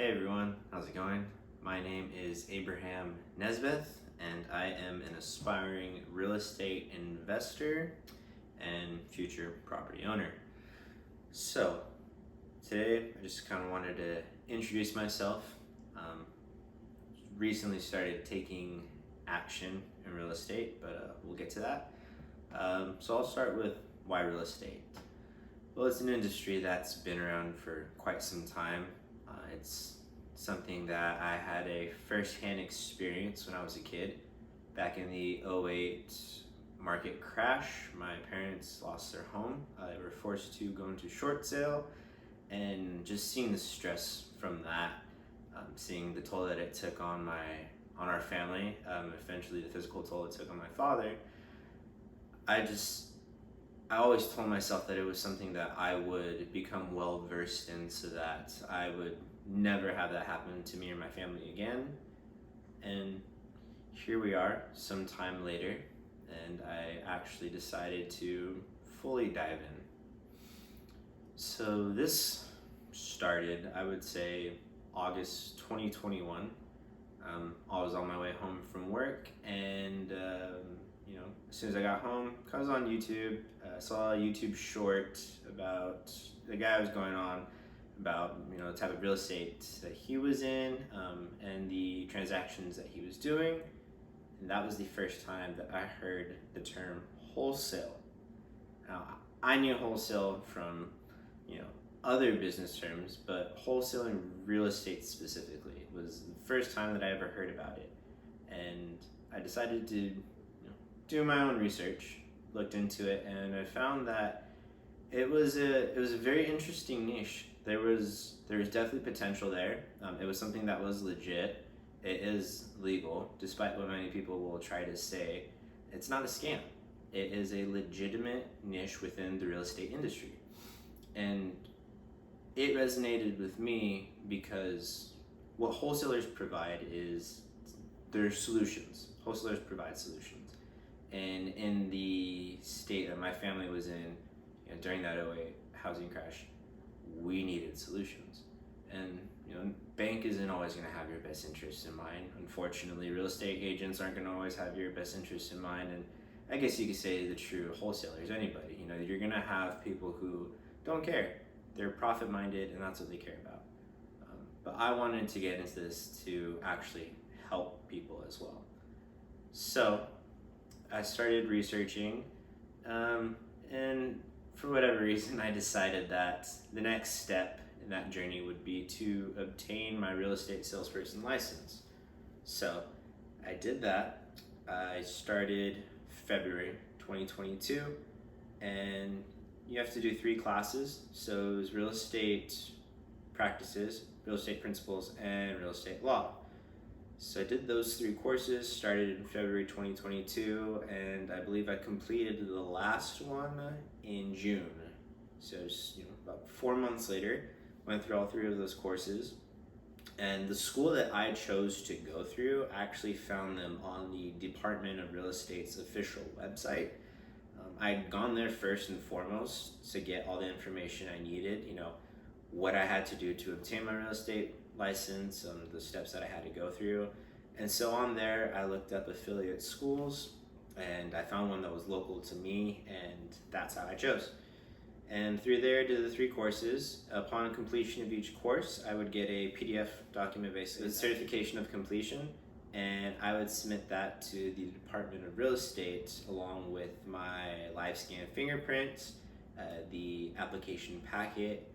Hey everyone, how's it going? My name is Abraham Nesbeth, and I am an aspiring real estate investor and future property owner. So, today I just kind of wanted to introduce myself. Recently started taking action in real estate, but we'll get to that. So, I'll start with why real estate. Well, it's an industry that's been around for quite some time. It's something that I had a first-hand experience when I was a kid. Back in the '08 market crash, my parents lost their home. They were forced to go into short sale, and just seeing the stress from that, seeing the toll that it took on our family, eventually the physical toll it took on my father, I always told myself that it was something that I would become well versed in so that I would never have that happen to me or my family again. And here we are some time later, and I actually decided to fully dive in. So this started, I would say, August 2021. I was on my way home from work, and as soon as I got home, I was on YouTube. Saw a YouTube short about the guy was going on about the type of real estate that he was in, and the transactions that he was doing. And that was the first time that I heard the term wholesale. Now, I knew wholesale from other business terms, but wholesale in real estate specifically was the first time that I ever heard about it. And I decided to do my own research, looked into it, and I found that it was a very interesting niche. There was definitely potential there. It was something that was legit. It is legal, despite what many people will try to say. It's not a scam. It is a legitimate niche within the real estate industry, and it resonated with me because what wholesalers provide is their solutions. Wholesalers provide solutions. And in the state that my family was in, during that '08 housing crash, we needed solutions. And bank isn't always going to have your best interests in mind. Unfortunately, real estate agents aren't going to always have your best interests in mind. And I guess you could say the true wholesalers, anybody. You're going to have people who don't care. They're profit-minded, and that's what they care about. But I wanted to get into this to actually help people as well. So I started researching, and for whatever reason, I decided that the next step in that journey would be to obtain my real estate salesperson license. So I did that. I started February 2022, and you have to do 3 classes. So it was real estate practices, real estate principles, and real estate law. So I did those 3 courses, started in February 2022, and I believe I completed the last one in June. So about 4 months later, went through all 3 of those courses. And the school that I chose to go through, I actually found them on the Department of Real Estate's official website. I'd gone there first and foremost to get all the information I needed, what I had to do to obtain my real estate license, the steps that I had to go through. And so on there, I looked up affiliate schools, and I found one that was local to me, and that's how I chose. And through there, I did the 3 courses. Upon completion of each course, I would get a PDF document, basically a certification of completion, and I would submit that to the Department of Real Estate along with my live scan fingerprint, the application packet,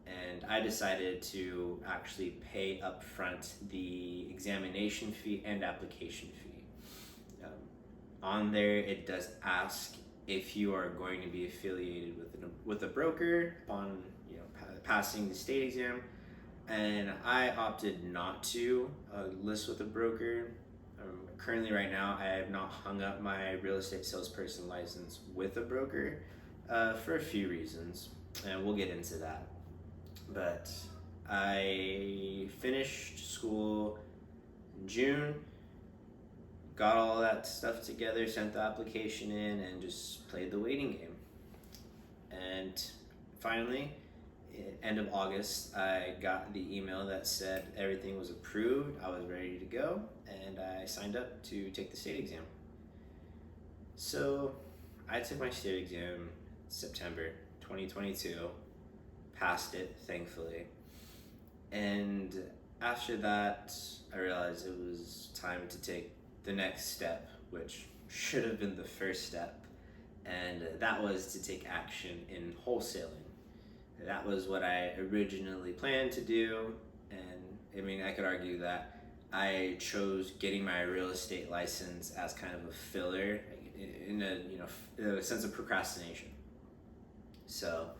and I decided to actually pay upfront the examination fee and application fee. On there, it does ask if you are going to be affiliated with a broker upon passing the state exam, and I opted not to list with a broker. Currently, right now, I have not hung up my real estate salesperson license with a broker for a few reasons, and we'll get into that. But I finished school in June, got all that stuff together, sent the application in, and just played the waiting game. And finally, end of August, I got the email that said everything was approved. I was ready to go, and I signed up to take the state exam. So I took my state exam September 2022, passed it, thankfully. And after that, I realized it was time to take the next step, which should have been the first step, and that was to take action in wholesaling. That was what I originally planned to do, and I mean, I could argue that I chose getting my real estate license as kind of a filler in a sense of procrastination. So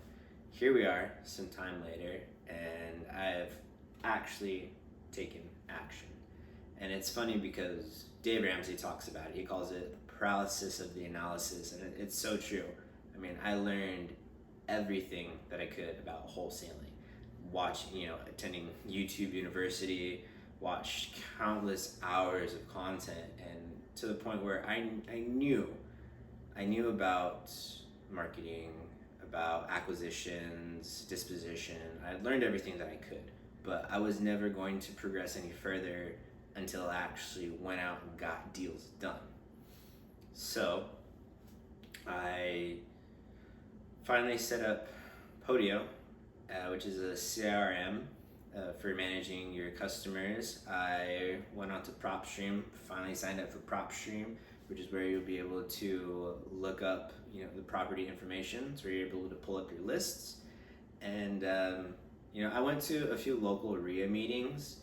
here we are, some time later, and I've actually taken action. And it's funny because Dave Ramsey talks about it. He calls it paralysis of the analysis, and it's so true. I mean, I learned everything that I could about wholesaling. Attending YouTube University, watched countless hours of content, and to the point where I knew about marketing, about acquisitions, disposition. I learned everything that I could, but I was never going to progress any further until I actually went out and got deals done. So I finally set up Podio, which is a CRM for managing your customers. I went on to PropStream, finally signed up for PropStream, which is where you'll be able to look up, the property information. So you're able to pull up your lists. And I went to a few local RIA meetings,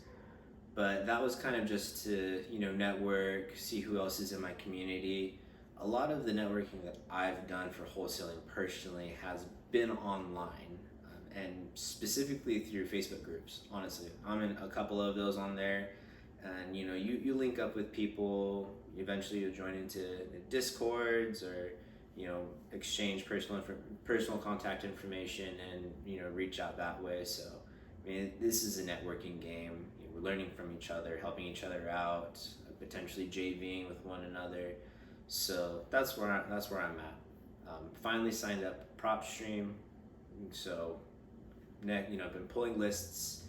but that was kind of just to network, see who else is in my community. A lot of the networking that I've done for wholesaling personally has been online, and specifically through Facebook groups. Honestly, I'm in a couple of those on there, and you link up with people. Eventually you'll join into the discords, or exchange personal contact information, and reach out that way. So I mean, this is a networking game. We're learning from each other, helping each other out, potentially JVing with one another. So that's where I'm at. Finally signed up PropStream. So I've been pulling lists.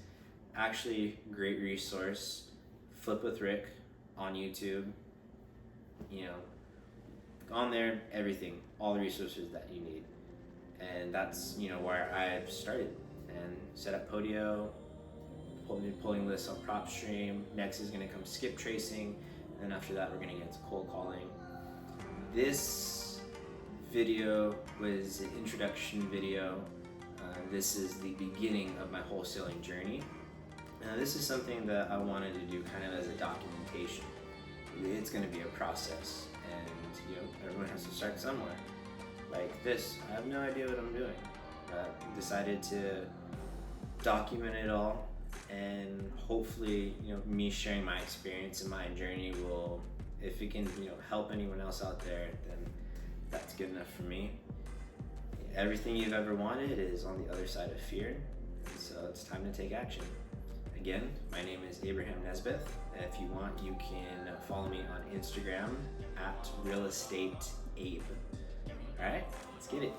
Actually, great resource. Flip with Rick on YouTube. On there, everything, all the resources that you need. And that's where I've started and set up Podio, pulling lists on PropStream. Next is going to come skip tracing, and then after that we're going to get into cold calling. This video was an introduction video. This is the beginning of my wholesaling journey. This is something that I wanted to do kind of as a documentation. It's going to be a process, and everyone has to start somewhere. Like this, I have no idea what I'm doing. Decided to document it all, and hopefully, me sharing my experience and my journey will, if it can, help anyone else out there, then that's good enough for me. Everything you've ever wanted is on the other side of fear, and so it's time to take action. Again, my name is Abraham Nesbeth. If you want, you can follow me on Instagram at realestateabe. All right, let's get it.